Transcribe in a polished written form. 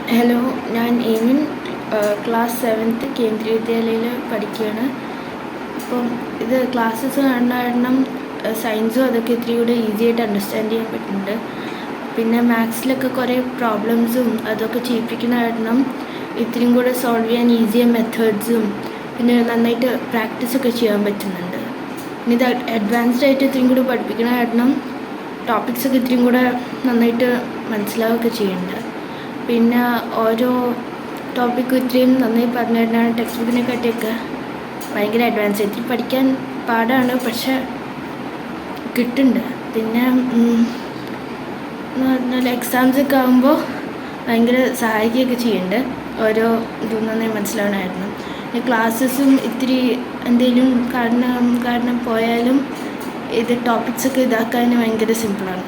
Hello, ഞാൻ ഏമിൻ class 7th കേന്ദ്രീയ വിദ്യാലയയിൽ പഠിക്കുകയാണ്. അപ്പം ഇത് ക്ലാസ്സസ് കാണുന്ന കാരണം സയൻസും അതൊക്കെ ഇത്തിരി കൂടെ ഈസി ആയിട്ട് അണ്ടർസ്റ്റാൻഡ് ചെയ്യാൻ പറ്റുന്നുണ്ട്. പിന്നെ മാത്സിലൊക്കെ കുറേ പ്രോബ്ലംസും അതൊക്കെ ചെയ്യിപ്പിക്കുന്ന കാരണം ഇത്തിരിയും കൂടെ സോൾവ് ചെയ്യാൻ ഈസിയ മെത്തേഡ്സും പിന്നെ നന്നായിട്ട് പ്രാക്ടീസൊക്കെ ചെയ്യാൻ പറ്റുന്നുണ്ട്. പിന്നെ ഇത് അഡ്വാൻസ്ഡ് ആയിട്ട് ഇത്തിരിയും കൂടെ പഠിപ്പിക്കുന്ന കാരണം ടോപ്പിക്സൊക്കെ ഇത്തിരിയും കൂടെ നന്നായിട്ട് മനസ്സിലാവുകയൊക്കെ ചെയ്യുന്നുണ്ട്. പിന്നെ ഓരോ ടോപ്പിക്കും ഇത്രയും നന്നായി പറഞ്ഞു തരുന്നതാണ്. ടെക്സ്റ്റ് ബുക്കിനെ കാട്ടിയൊക്കെ ഭയങ്കര അഡ്വാൻസ് ആയിട്ട് പഠിക്കാൻ പാടാണ്, പക്ഷെ കിട്ടുന്നുണ്ട്. പിന്നെ എന്ന് പറഞ്ഞാൽ എക്സാംസൊക്കെ ആകുമ്പോൾ ഭയങ്കര സഹായിക്കുകയൊക്കെ ചെയ്യുന്നുണ്ട്. ഓരോ ഇതും നന്നായി മനസ്സിലാവണമായിരുന്നു. ക്ലാസ്സസും ഇത്തിരി എന്തെങ്കിലും കാരണം പോയാലും ഇത് ടോപ്പിക്സൊക്കെ ഇതാക്കാൻ ഭയങ്കര സിമ്പിളാണ്.